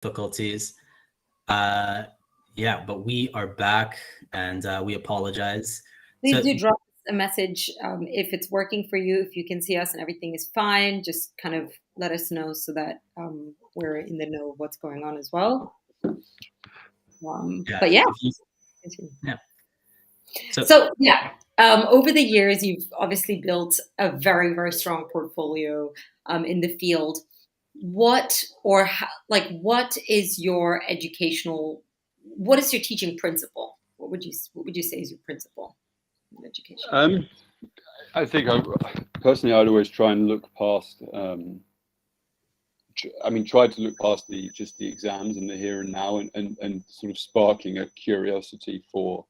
difficulties. Uh, yeah, but we are back, and we apologize. Please So do drop us a message if it's working for you, if you can see us and everything is fine. Just kind of let us know so that we're in the know of what's going on as well. yeah, But yeah. yeah. So yeah, over the years, you've obviously built a very, very strong portfolio in the field. What or how, like what is your educational? What is your teaching principle? What would you say is your principle in education? I think personally, I'd always try and look past. Try to look past the exams and the here and now, and sort of sparking a curiosity for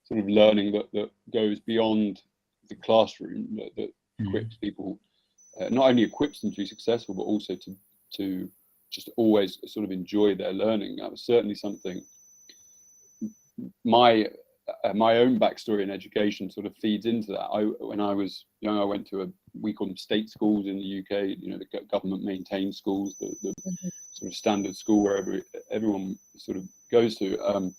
sort of learning that goes beyond the classroom, that equips people, not only equips them to be successful, but also to just always sort of enjoy their learning. That was certainly something. My own backstory in education sort of feeds into that. When I was young, I went to we call them state schools in the UK. You know, the government maintained schools, the sort of standard school where everyone sort of goes to.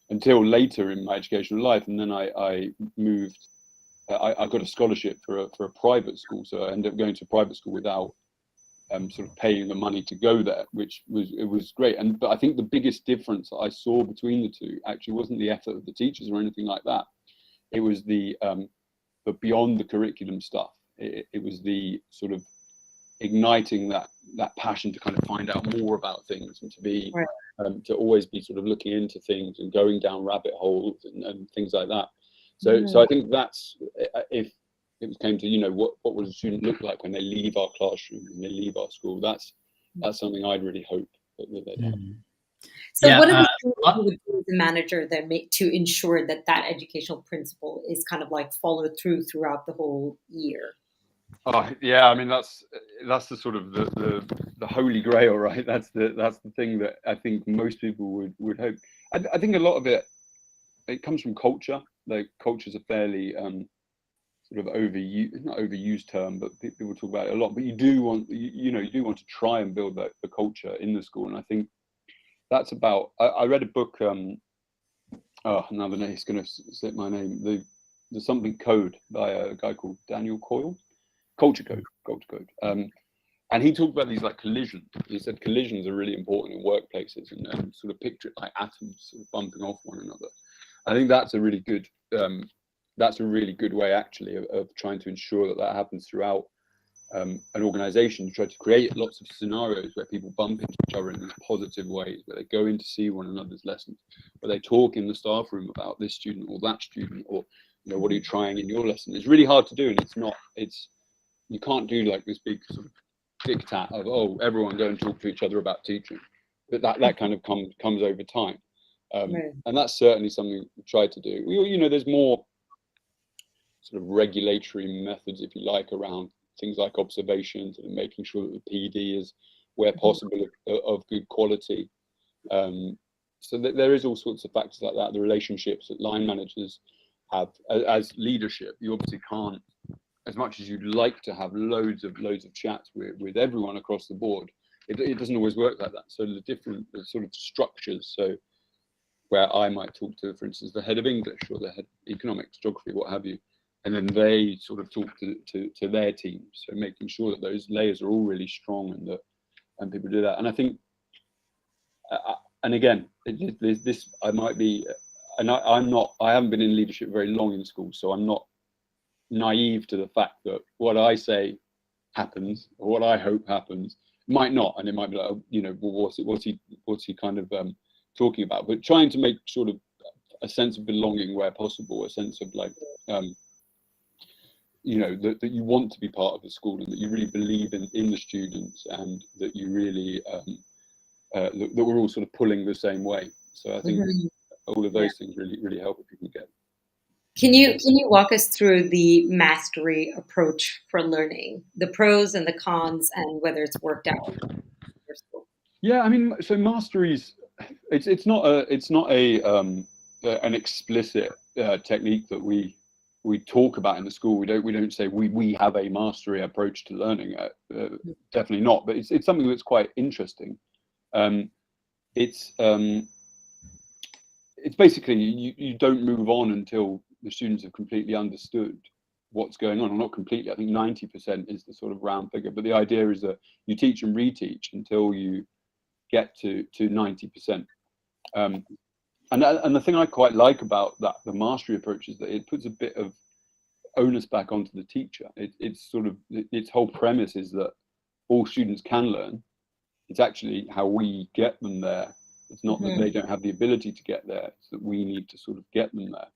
Until later in my educational life, and then I moved. I got a scholarship for a private school, so I ended up going to a private school without sort of paying the money to go there, which was great. But I think the biggest difference that I saw between the two actually wasn't the effort of the teachers or anything like that. It was but beyond the curriculum stuff. It was the sort of igniting that passion to kind of find out more about things, and to be to always be sort of looking into things and going down rabbit holes and things like that. So I think that's, if it came to, what would a student look like when they leave our classroom and they leave our school, that's something I'd really hope that they'd have. So what are the things you would do as a manager then to ensure that educational principle is kind of like followed throughout the whole year? Oh yeah, I mean that's the sort of the holy grail, right? That's the thing that I think most people would hope. I think a lot of it comes from culture. Like, culture's a fairly sort of not overused term, but people talk about it a lot. But you do want to try and build the culture in the school, and I think that's about. I read a book. Now the name is going to slip my name. The something code by a guy called Daniel Coyle. Culture code. And he talked about these like collisions. He said collisions are really important in workplaces, and sort of picture it like atoms sort of bumping off one another. I think that's a really good way actually of trying to ensure that happens throughout an organization. To try to create lots of scenarios where people bump into each other in these positive ways, where they go in to see one another's lessons, where they talk in the staff room about this student or that student, or what are you trying in your lesson. It's really hard to do, and you can't do like this big sort of diktat of everyone go and talk to each other about teaching, but that kind of comes over time, and that's certainly something we try to do. There's more sort of regulatory methods, if you like, around things like observations and making sure that the PD is, where possible, of good quality. So there is all sorts of factors like that. The relationships that line managers have as leadership, you obviously can't, as much as you'd like to have loads of chats with everyone across the board, it doesn't always work like that. So the different sort of structures, so where I might talk to, for instance, the head of English or the head of economics, geography, what have you, and then they sort of talk to their teams. So making sure that those layers are all really strong, and people do that. And I think, and again, this I might be, and I haven't been in leadership very long in school, so I'm not naive to the fact that what I say happens, or what I hope happens, might not, and it might be like, well, what's he kind of talking about? But trying to make sort of a sense of belonging where possible, a sense of like, that you want to be part of the school, and that you really believe in the students, and that you really that we're all sort of pulling the same way. So I think all of those things really help if you can get. Can you walk us through the mastery approach for learning, the pros and the cons, and whether it's worked out? Yeah, I mean, so mastery's it's not an explicit technique that we talk about in the school. We don't say we have a mastery approach to learning. Definitely not. But it's something that's quite interesting. it's basically you don't move on until the students have completely understood what's going on, or not completely. I think 90% is the sort of round figure, but the idea is that you teach and reteach until you get to 90%. And the thing I quite like about that, the mastery approach, is that it puts a bit of onus back onto the teacher. It's sort of, its whole premise is that all students can learn. It's actually how we get them there. It's not that they don't have the ability to get there, it's that we need to sort of get them there.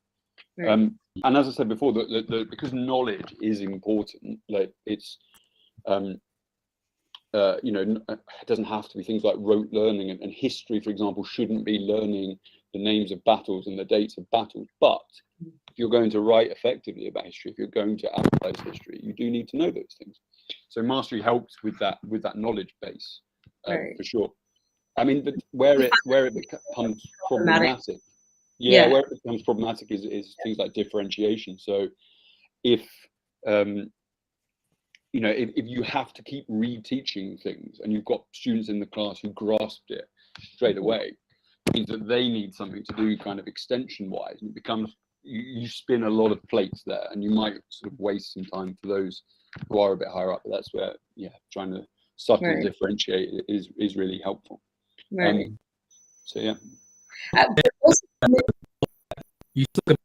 Right. And as I said before, because knowledge is important, like it's, you know, it doesn't have to be things like rote learning, and history, for example, shouldn't be learning the names of battles and the dates of battles. But if you're going to write effectively about history, if you're going to analyze history, you do need to know those things. So mastery helps with that knowledge base, right, for sure. I mean, but where it becomes problematic, where it becomes problematic is things like differentiation. So if you know, if you have to keep reteaching things and you've got students in the class who grasped it straight away, it means that they need something to do kind of extension wise, and it becomes, you spin a lot of plates there, and you might sort of waste some time for those who are a bit higher up. But that's where, trying to subtly differentiate is really helpful. Right. So yeah. You talk about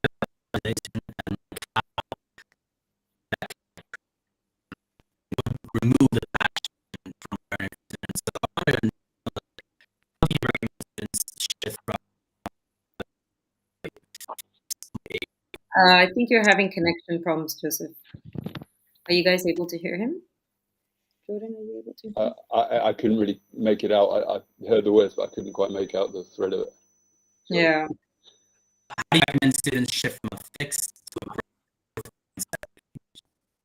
and remove the passion from learning. So how do you recommend students shift from? I think you're having connection problems, Joseph. Are you guys able to hear him? Jordan, are you able to? I couldn't really make it out. I heard the words, but I couldn't quite make out the thread of it. So. Yeah. How do you recommend students shift from a fixed to a growth mindset?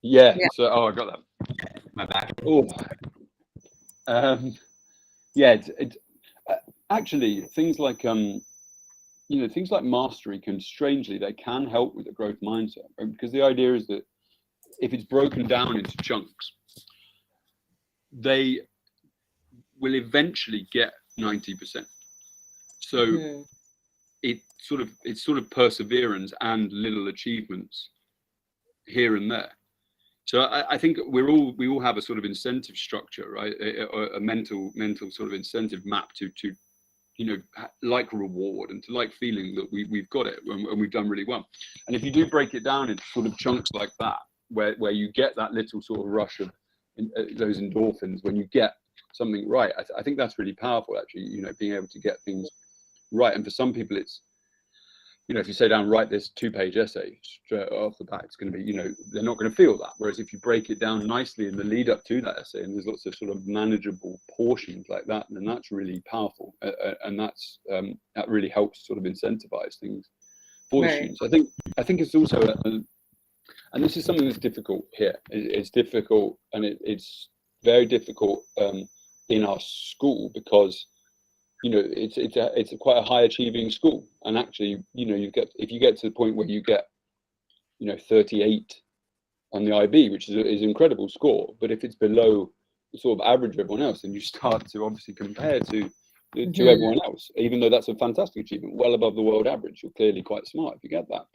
Yeah. So, I got that. Okay, my back. Oh. Yeah. Actually, things like you know, things like mastery they can help with the growth mindset, right? Because the idea is that if it's broken down into chunks, they will eventually get 90%. So it's sort of perseverance and little achievements here and there. So I think we all have a sort of incentive structure, right? A mental sort of incentive map to you know, like reward and to like feeling that we've got it and we've done really well. And if you do break it down into sort of chunks like that, where you get that little sort of rush of those endorphins when you get something right, I think that's really powerful, actually, you know, being able to get things right. And for some people, it's, you know, if you say down, write this 2-page essay straight off the bat, it's going to be, you know, they're not going to feel that. Whereas if you break it down nicely in the lead up to that essay, and there's lots of sort of manageable portions like that, then that's really powerful. And that's that really helps sort of incentivize things for the students. I think it's also, and this is something that's difficult here. It's difficult, and it's very difficult in our school, because, you know, it's quite a high achieving school, and actually, you know, if you get to the point where you get, you know, 38 on the IB, which is an incredible score, but if it's below the sort of average of everyone else, then you start to obviously compare to everyone else, even though that's a fantastic achievement, well above the world average. You're clearly quite smart if you get that.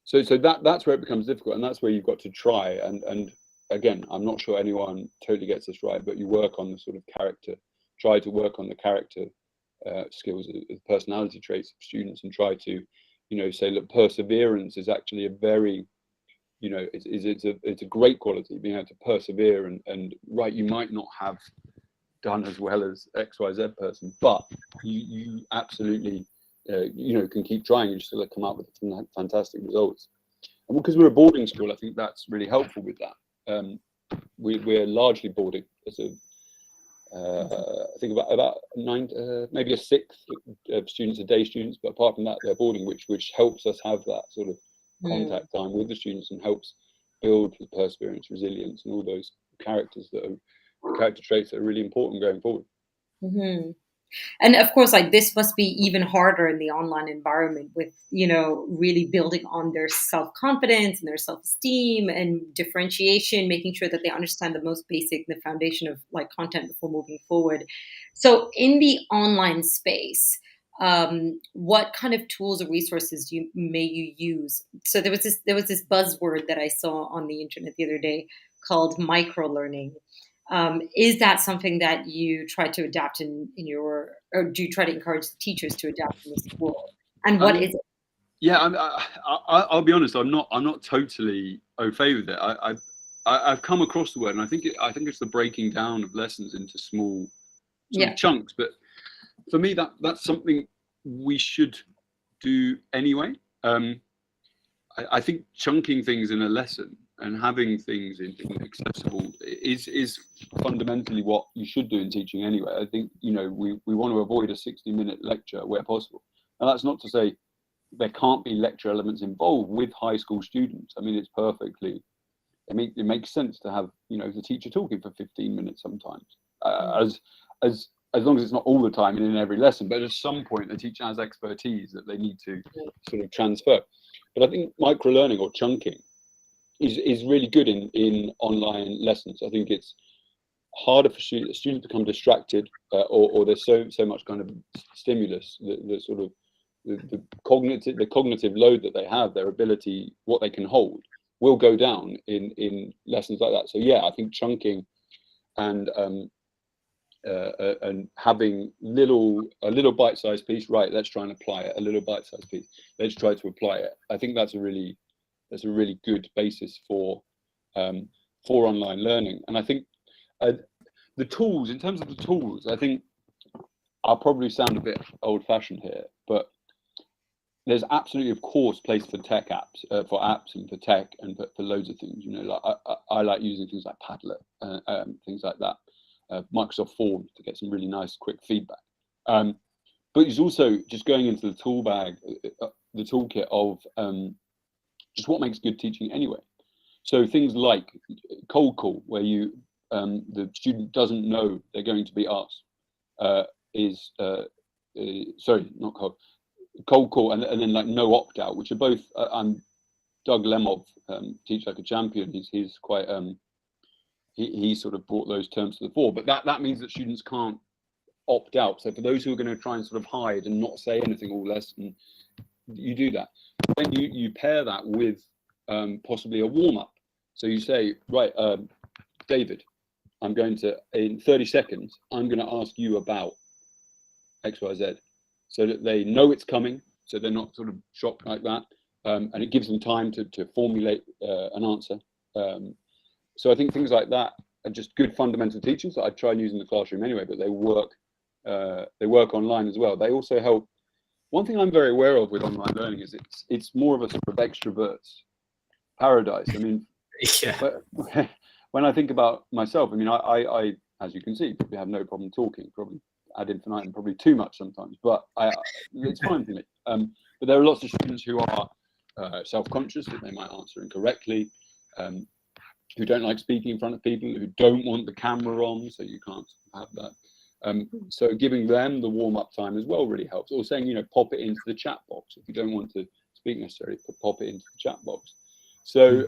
So that's where it becomes difficult, and that's where you've got to try. And again, I'm not sure anyone totally gets this right, but you work on the sort of character. Try to work on the character skills, the personality traits of students, and try to, you know, say, look, perseverance is actually a very, you know, it's a great quality, being able to persevere, and right, you might not have done as well as XYZ person, but you absolutely, you know, can keep trying and still come up with fantastic results. And because we're a boarding school, I think that's really helpful with that. We're largely boarding as a I think about 9, maybe a sixth of students are day students, but apart from that, they're boarding, which helps us have that sort of contact time with the students and helps build the perseverance, resilience, and all those character traits that are really important going forward. And of course, like this must be even harder in the online environment with, really building on their self-confidence and their self-esteem and differentiation, making sure that they understand the most basic, the foundation of like content before moving forward. So in the online space, what kind of tools or resources may you use? So there was this buzzword that I saw on the internet the other day called micro learning. Is that something that you try to adapt or do you try to encourage the teachers to adapt in the school? And I what mean, is it? yeah, I'll be honest. I'm not totally au fait with it. I've come across the word, and I think it's the breaking down of lessons into small sort Yeah, of chunks. But for me, that's something we should do anyway. I think chunking things in a lesson and having things in accessible is fundamentally what you should do in teaching anyway. I think we want to avoid a 60-minute lecture where possible, and that's not to say there can't be lecture elements involved with high school students. I mean, it makes sense to have the teacher talking for 15 minutes sometimes, as long as it's not all the time and in every lesson. But at some point, the teacher has expertise that they need to sort of transfer. But I think micro learning or chunking is really good in online lessons. I think it's harder for students become distracted, or there's so much kind of stimulus, the sort of the cognitive load that they have, their ability, what they can hold, will go down in lessons like that. So yeah, I think chunking and having a little bite-sized piece, right? Let's try and apply it. A little bite-sized piece. Let's try to apply it. I think that's a really good basis for online learning. And I think the tools, in terms of the tools, I think I'll probably sound a bit old-fashioned here, but there's absolutely, of course, place for tech apps, for apps and for tech and for loads of things. Like I like using things like Padlet, things like that. Microsoft Forms to get some really nice, quick feedback. But it's also just going into the tool bag, the toolkit of just what makes good teaching anyway. So things like cold call, where the student doesn't know they're going to be asked, sorry, not cold call, and then like no opt out, which are both. I'm Doug Lemov, Teach Like a Champion. He's quite he sort of brought those terms to the fore, but that means that students can't opt out. So for those who are going to try and sort of hide and not say anything all lesson, you do that. Then you pair that with possibly a warm up. So you say, right, David, I'm going to, in 30 seconds, I'm going to ask you about X, Y, Z, so that they know it's coming, so they're not sort of shocked like that, and it gives them time to formulate an answer. So I think things like that are just good fundamental teachings that I try and use in the classroom anyway, but they work online as well. They also help. One thing I'm very aware of with online learning is it's more of a sort of extrovert's paradise. I mean, Yeah. When I think about myself, I mean, I as you can see, probably have no problem talking, probably ad infinitum, probably too much sometimes, but it's fine for me. But there are lots of students who are self-conscious, that they might answer incorrectly, who don't like speaking in front of people, who don't want the camera on, so you can't have that. So giving them the warm-up time as well really helps. Or saying, pop it into the chat box if you don't want to speak necessarily, pop it into the chat box. So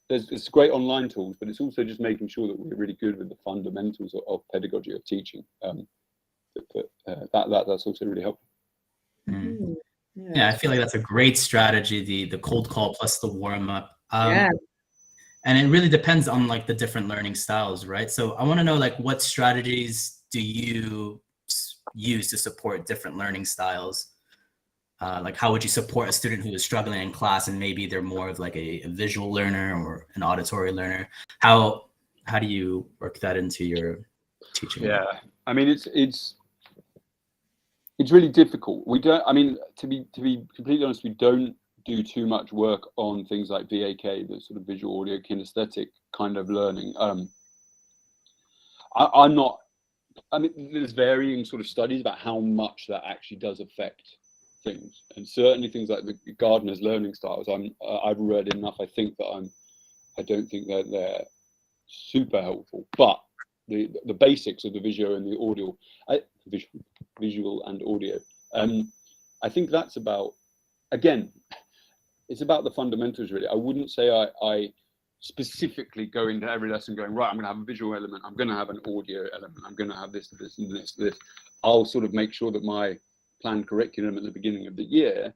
there's great online tools, but it's also just making sure that we're really good with the fundamentals of pedagogy, of teaching. That's also really helpful. Mm. Yeah, I feel like that's a great strategy, the cold call plus the warm-up. Yeah. And it really depends on like the different learning styles, right? So I want to know, like, what strategies do you use to support different learning styles? Like, how would you support a student who is struggling in class and maybe they're more of like a visual learner or an auditory learner? How do you work that into your teaching? Yeah, I mean, it's really difficult. We don't. I mean, to be completely honest, we don't do too much work on things like VAK, the sort of visual audio kinesthetic kind of learning. I'm not. I mean, there's varying sort of studies about how much that actually does affect things, and certainly things like the Gardner's learning styles. I've read enough. I think that I don't think that they're super helpful, but the basics of the visual and the audio. visual and audio. I think that's about, again, it's about the fundamentals really. I wouldn't say I specifically go into every lesson going, right, I'm going to have a visual element, I'm going to have an audio element, I'm going to have this, this, and this. I'll sort of make sure that my planned curriculum at the beginning of the year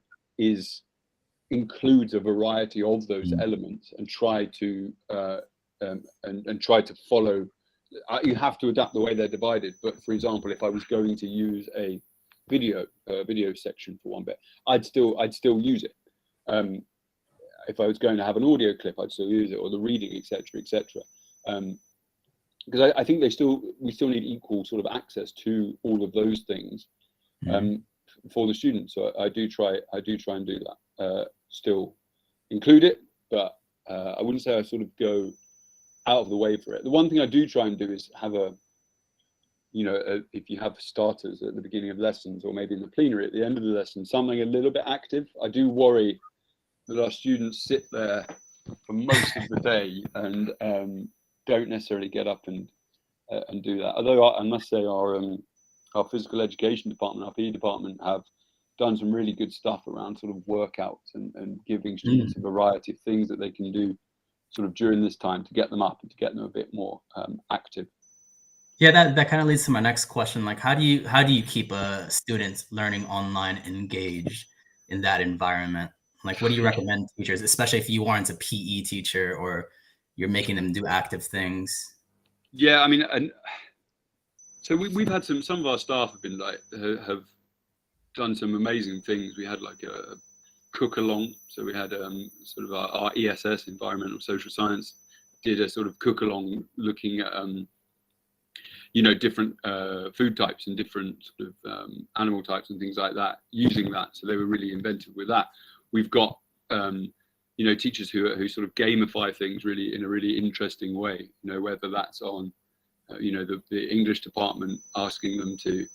includes a variety of those elements, and try to try to follow. You have to adapt the way they're divided. But for example, if I was going to use a video section for one bit, I'd still use it. If I was going to have an audio clip, I'd still use it, or the reading, etc., etc. Because I think we still need equal sort of access to all of those things for the students. So I do try and do that. Still include it, but I wouldn't say I sort of go out of the way for it. The one thing I do try and do is have if you have starters at the beginning of lessons, or maybe in the plenary at the end of the lesson, something a little bit active. I do worry that our students sit there for most of the day and don't necessarily get up and do that. Although I must say our physical education department, our PE department, have done some really good stuff around sort of workouts and giving students a variety of things that they can do sort of during this time to get them up and to get them a bit more active. Yeah, that kind of leads to my next question. Like, how do you keep a student learning online engaged in that environment? Like, what do you recommend teachers, especially if you aren't a PE teacher or you're making them do active things? Yeah, I mean, and so we've had some of our staff have been have done some amazing things. We had like a cook along, so we had sort of our ESS, environmental social science, did a sort of cook along looking at different food types and different sort of animal types and things like that, using that. So they were really inventive with that. We've got teachers who sort of gamify things really in a really interesting way, whether that's on the English department asking them to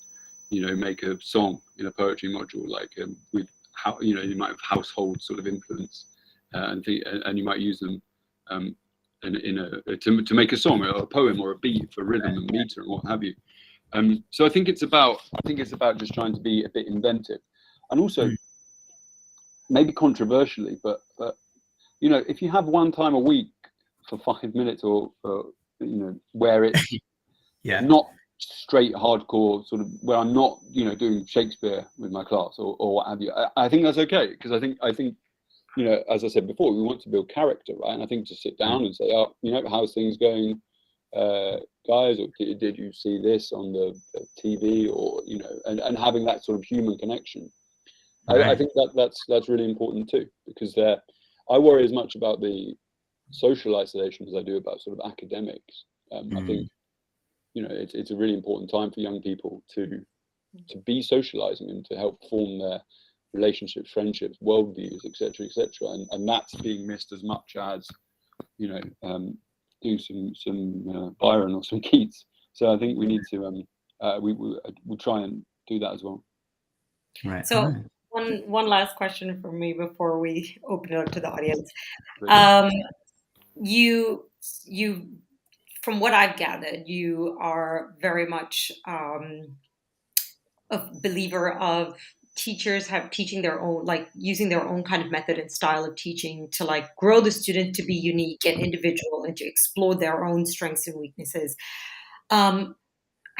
make a song in a poetry module, like with how you might have household sort of influence and you might use them to make a song or a poem or a beat for rhythm and meter and what have you. So I think it's about just trying to be a bit inventive, and also maybe controversially, but if you have one time a week for 5 minutes or where it's not straight hardcore sort of, where I'm not doing Shakespeare with my class or what have you, I think that's okay, because I think as I said before, we want to build character, right? And I think to sit down and say, how's things going, guys, or did you see this on the TV, or and having that sort of human connection. Right. I think that's really important too, because I worry as much about the social isolation as I do about sort of academics. I think it's a really important time for young people to be socializing and to help form their relationships, friendships, worldviews, etc., and that's being missed as much as doing some Byron or some Keats. So I think we need to we'll try and do that as well. Right. So one last question from me before we open it up to the audience. You from what I've gathered, you are very much a believer of teachers teaching their own, like using their own kind of method and style of teaching to like grow the student to be unique and individual and to explore their own strengths and weaknesses.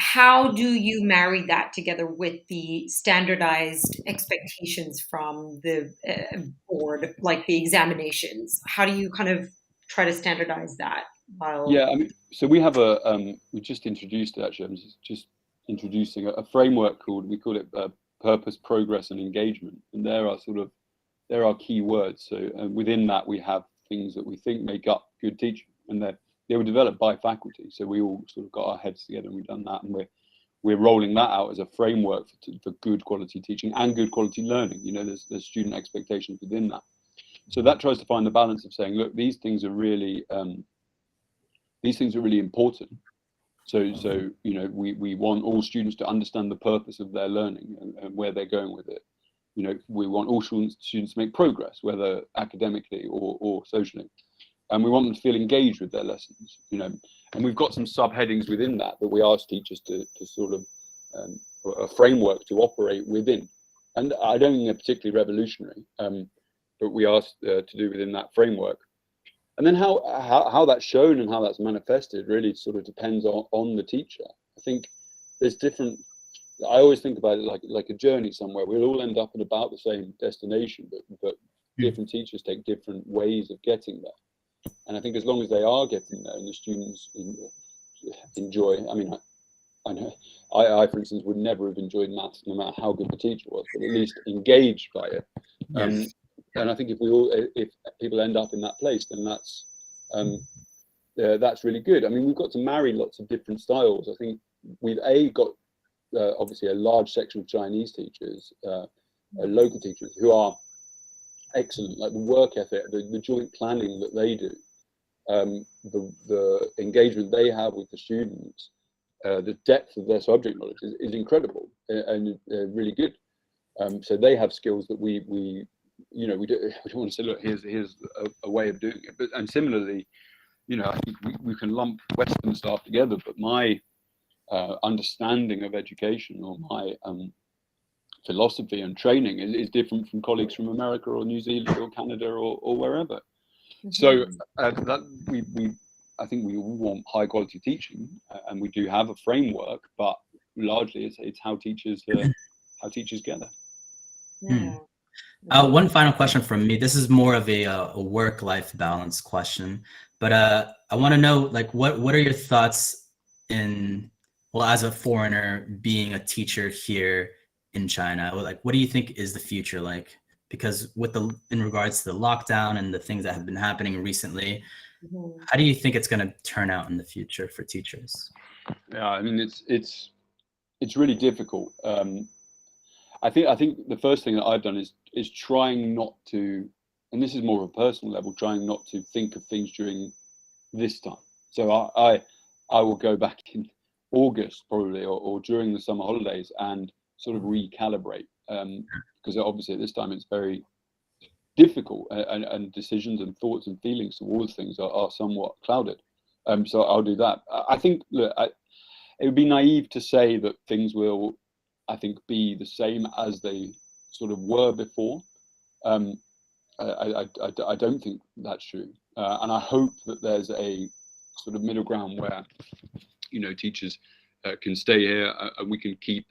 How do you marry that together with the standardized expectations from the board, like the examinations? How do you kind of try to standardize that? Yeah, I mean, so we have we just introduced it, actually. I'm just introducing a framework we call it purpose, progress, and engagement. And there are key words. So within that, we have things that we think make up good teaching, and they were developed by faculty. So we all sort of got our heads together and we've done that, and we're rolling that out as a framework for good quality teaching and good quality learning. There's student expectations within that. So that tries to find the balance of saying, look, these things are really important. So we want all students to understand the purpose of their learning and where they're going with it. We want all students to make progress, whether academically or socially. And we want them to feel engaged with their lessons, and we've got some subheadings within that we ask teachers to sort of a framework to operate within. And I don't think they're particularly revolutionary, but we are to do within that framework. And then how that's shown and how that's manifested really sort of depends on the teacher. I think there's different. I always think about it like a journey somewhere. We'll all end up at about the same destination, but different teachers take different ways of getting there. And I think as long as they are getting there and the students enjoy, I mean, I know I, for instance, would never have enjoyed maths no matter how good the teacher was, but at least engaged by it. And I think if people end up in that place, then that's really good. I mean, we've got to marry lots of different styles. I think we've got obviously a large section of Chinese teachers, local teachers who are excellent, like the work ethic, the joint planning that they do, the engagement they have with the students, the depth of their subject knowledge is incredible and really good. So they have skills that we don't want to say, look, here's a way of doing it. And similarly, I think we can lump Western staff together, but my understanding of education or my philosophy and training is different from colleagues from America or New Zealand or Canada or wherever. So I think we all want high quality teaching, and we do have a framework, but largely it's how teachers get there. Yeah. One final question from me. This is more of a work-life balance question, but I want to know, like, what are your thoughts as a foreigner being a teacher here in China? Like, what do you think is the future like? Because in regards to the lockdown and the things that have been happening recently, how do you think it's going to turn out in the future for teachers? Yeah, I mean, it's really difficult. I think the first thing that I've done is trying not to, and this is more of a personal level, trying not to think of things during this time. So I will go back in August probably, or during the summer holidays, and sort of recalibrate, because obviously at this time it's very difficult, and decisions and thoughts and feelings towards things are somewhat clouded. So I'll do that. I think, look, it would be naive to say that things will, I think, be the same as they sort of were before. I don't think that's true, and I hope that there's a sort of middle ground where teachers can stay here, and we can keep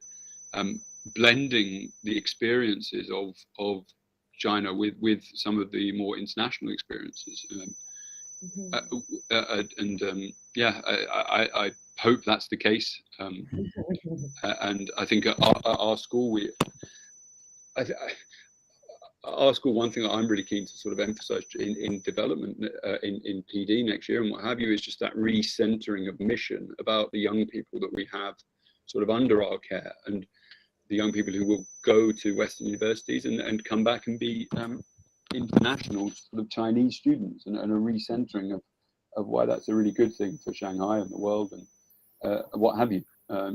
blending the experiences of China with some of the more international experiences. I hope that's the case. And I think at our school, our school, one thing that I'm really keen to sort of emphasize in development in PD next year and what have you, is just that recentering of mission about the young people that we have sort of under our care, and the young people who will go to Western universities and come back and be international sort of Chinese students, and a recentering of why that's a really good thing for Shanghai and the world and what have you.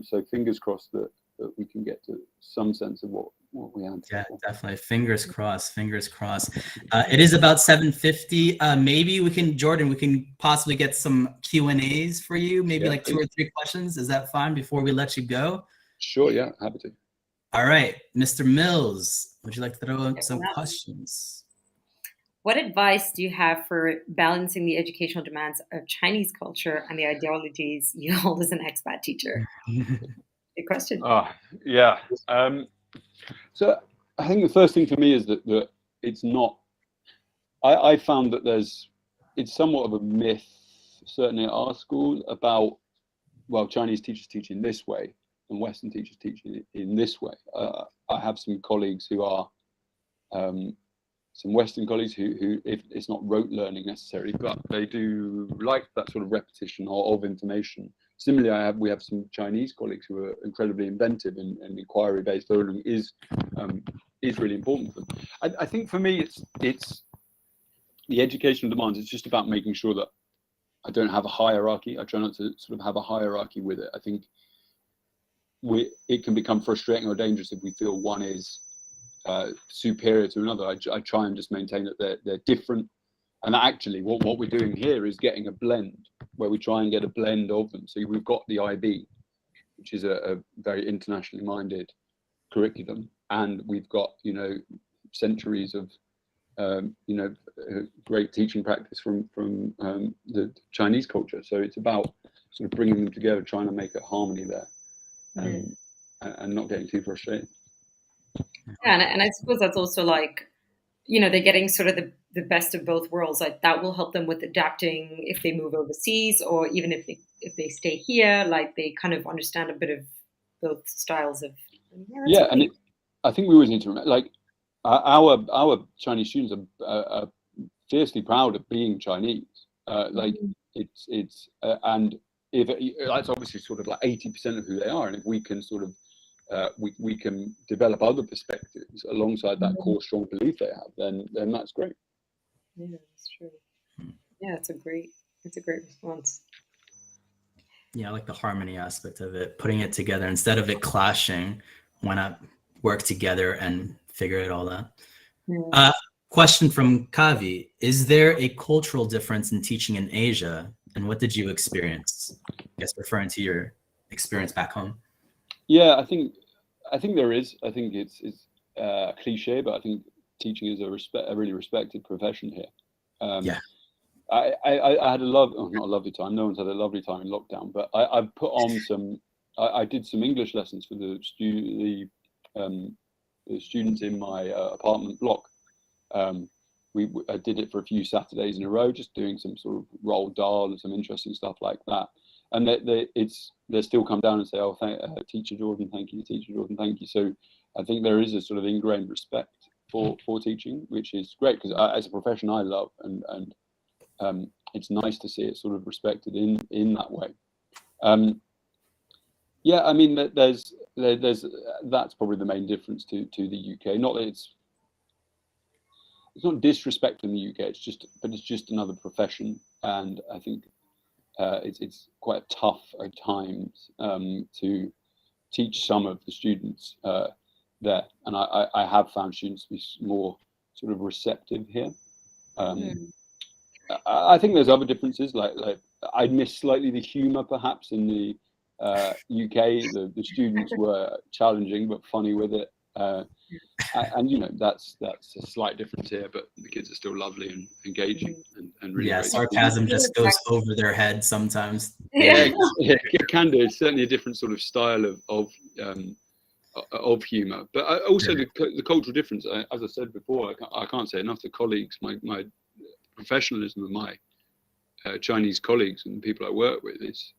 So fingers crossed that we can get to some sense of what we have. Yeah, definitely. Fingers crossed. Fingers crossed. It is about 7:50. Maybe Jordan, we can possibly get some Q&As for you. Maybe like 2 or 3 questions. Is that fine before we let you go? Sure. Yeah, happy to. All right, Mr. Mills, would you like to throw in some questions? What advice do you have for balancing the educational demands of Chinese culture and the ideologies you hold as an expat teacher? Good question. Yeah. So I think the first thing for me is that it's not. I found that it's somewhat of a myth, certainly at our school, about Chinese teachers teach in this way and Western teachers teach in this way. I have some colleagues who are some Western colleagues who if it's not rote learning necessarily, but they do like that sort of repetition of information. Similarly, we have some Chinese colleagues who are incredibly inventive, and inquiry-based learning is really important for them. I think for me, it's the educational demands. It's just about making sure that I don't have a hierarchy. I try not to sort of have a hierarchy with it. I think it can become frustrating or dangerous if we feel one is superior to another. I try and just maintain that they're different. And actually, what we're doing here is getting a blend, where we try and get a blend of them. So we've got the IB, which is a very internationally minded curriculum, and we've got, you know, centuries of you know, great teaching practice from the Chinese culture. So it's about sort of bringing them together, trying to make a harmony there, and not getting too frustrated. Yeah, and I suppose that's also like, you know, they're getting sort of the best of both worlds. Like that will help them with adapting if they move overseas, or even if they stay here. Like they kind of understand a bit of both styles of. Yeah, and I think we always need to remember, like our Chinese students are fiercely proud of being Chinese. Like it's and if that's obviously sort of like 80% of who they are, and if we can sort of we can develop other perspectives alongside that core strong belief they have, then that's great. Yeah, that's true. Yeah, it's a great response. Yeah, I like the harmony aspect of it, putting it together instead of it clashing. Why not work together and figure it all out? Yeah. Question from Kavi: is there a cultural difference in teaching in Asia, and what did you experience? I guess referring to your experience back home. Yeah, I think there is. I think it's cliche, but I think teaching is a really respected profession here. Yeah. I had not a lovely time. No one's had a lovely time in lockdown, but I've put on some. I did some English lessons for the students in my apartment block. I did it for a few Saturdays in a row, just doing some sort of roll dal and some interesting stuff like that. And they still come down and say, "Oh, Teacher Jordan, thank you, Teacher Jordan, thank you." So I think there is a sort of ingrained respect for teaching, which is great, because as a profession I love, and it's nice to see it sort of respected in that way. Yeah, I mean, there's that's probably the main difference to the UK. Not that it's not disrespect in the UK. It's just another profession, and I think it's quite tough at times to teach some of the students there, and I have found students to be more sort of receptive here. I think there's other differences, like I miss slightly the humour perhaps in the UK. The students were challenging but funny with it, and you know, that's a slight difference here, but the kids are still lovely and engaging and really great. Sarcasm just goes over their head sometimes. Yeah, it can do. It's certainly a different sort of style of humour, but also the cultural difference. As I said before, I can't say enough. The colleagues, my professionalism of my Chinese colleagues and the people I work with is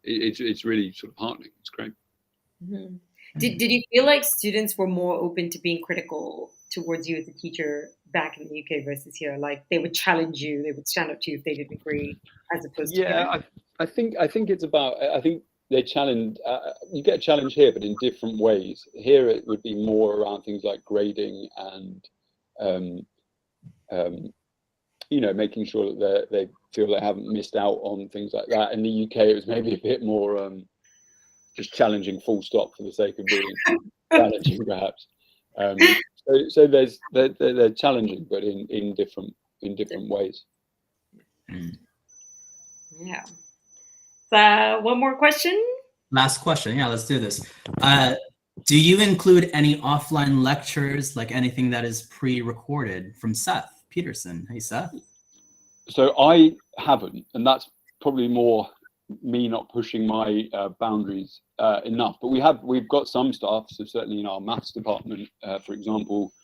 it's really sort of heartening. It's great. Mm-hmm. Did you feel like students were more open to being critical towards you as a teacher back in the UK versus here? Like they would challenge you, they would stand up to you if they didn't agree, as opposed to here? I think it's about. I think they challenge. You get a challenge here, but in different ways. Here it would be more around things like grading and you know, making sure that they feel they haven't missed out on things like that. In the UK, it was maybe a bit more just challenging, full stop, for the sake of being challenging, perhaps. So they're challenging, but in different ways. Yeah. So one more question. Last question. Yeah, let's do this. Do you include any offline lectures, like anything that is pre-recorded? From Seth Peterson. Hey, Seth. So I haven't, and that's probably more me not pushing my boundaries enough. But we've got some staff. So certainly in our maths department, for example,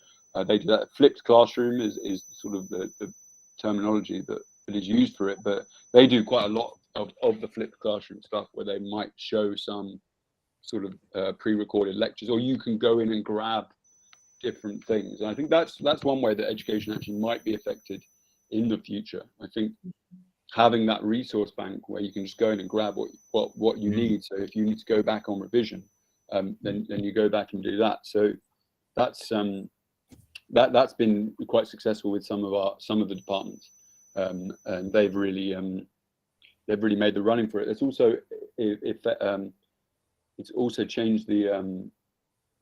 they do that. Flipped classroom is sort of the terminology that is used for it. But they do quite a lot of the flipped classroom stuff, where they might show some sort of pre-recorded lectures, or you can go in and grab different things. And I think that's one way that education actually might be affected in the future. I think having that resource bank where you can just go in and grab what you need. So if you need to go back on revision, then you go back and do that. So that's been quite successful with some of the departments, and they've really made the running for it. It's also it's also changed the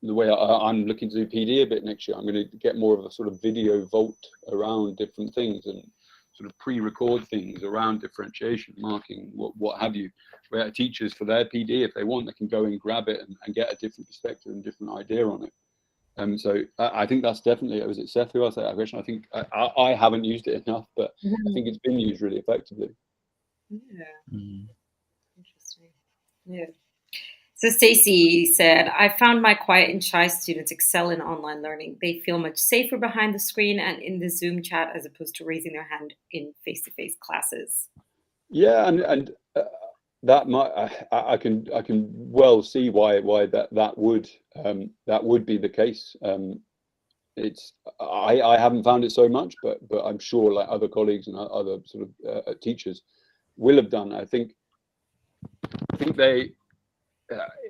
way I'm looking to do PD a bit next year. I'm going to get more of a sort of video vault around different things, and sort of pre-record things around differentiation, marking, what have you, where teachers for their PD, if they want, they can go and grab it and get a different perspective and different idea on it. So I think that's definitely, was it Seth who asked that question? I think I haven't used it enough, but I think it's been used really effectively. Yeah. Interesting. Yeah. So Stacey said, I found my quiet and shy students excel in online learning. They feel much safer behind the screen and in the Zoom chat as opposed to raising their hand in face-to-face classes. Yeah, and that might, I can well see why that would be the case. It's I haven't found it so much, but I'm sure like other colleagues and other sort of teachers will have done. I think they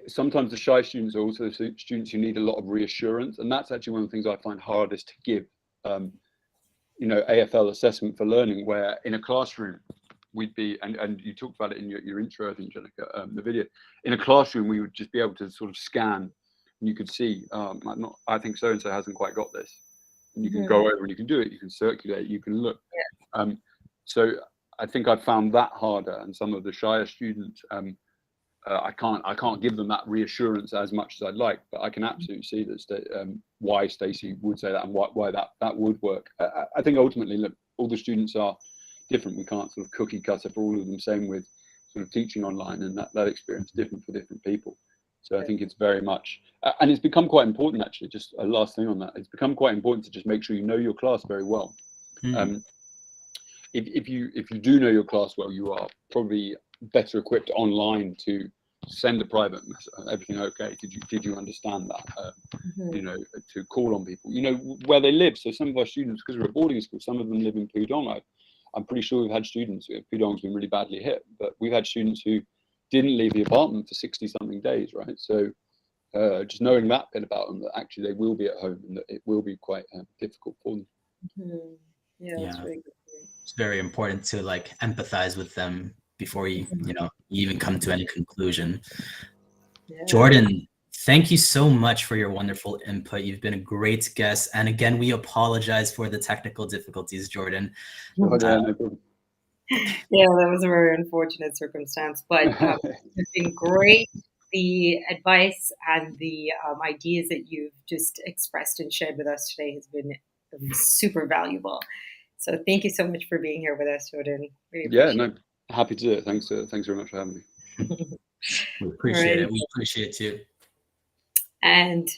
sometimes the shy students are also the students who need a lot of reassurance, and that's actually one of the things I find hardest to give. You know, AFL assessment for learning, where in a classroom we'd be, and you talked about it in your intro, I think, Jenica, the video. In a classroom, we would just be able to sort of scan, and you could see, I think so and so hasn't quite got this, and you can go over and you can do it, you can circulate, you can look. Yeah. So I think I found that harder, and some of the shyer students, I can't give them that reassurance as much as I'd like, but I can absolutely see that why Stacey would say that and why that would work. I think ultimately, look, all the students are different. We can't sort of cookie cutter for all of them. Same with sort of teaching online, and that experience is different for different people. So I think it's very much, and it's become quite important actually. Just a last thing on that, it's become quite important to just make sure you know your class very well. If you do know your class well, you are probably better equipped online to send a private message. Everything okay? Did you understand that? You know, to call on people. You know where they live. So some of our students, because we're a boarding school, some of them live in Pudong. I'm pretty sure we've had students. Pudong's been really badly hit, but we've had students who didn't leave the apartment for 60-something days, right? So just knowing that bit about them, that actually they will be at home and that it will be quite difficult for them. Yeah, that's really good. It's very important to like empathize with them before you even come to any conclusion. Yeah. Jordan, thank you so much for your wonderful input. You've been a great guest, and again, we apologize for the technical difficulties, Jordan. No problem. Yeah, that was a very unfortunate circumstance, but it's been great. The advice and the ideas that you've just expressed and shared with us today has been super valuable. So thank you so much for being here with us, Jordan. Really happy to do it. Thanks very much for having me. We appreciate it. We appreciate you. And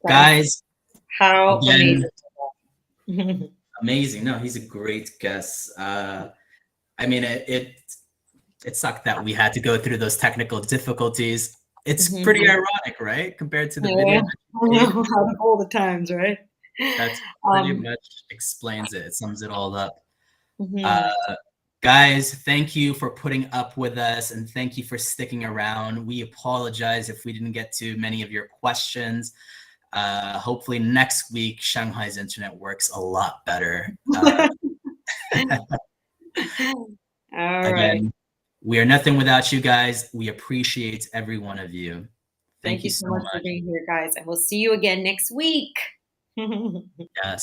guys, how again, amazing. No, he's a great guest. I mean, it sucked that we had to go through those technical difficulties. It's pretty ironic, right? Compared to the video. Out of all the times, right? That's pretty much explains it. It sums it all up. Guys, thank you for putting up with us, and thank you for sticking around. We apologize if we didn't get to many of your questions. Hopefully next week, Shanghai's internet works a lot better. Again, we are nothing without you guys. We appreciate every one of you. Thank you so much for being here, guys, and we'll see you again next week. Yes.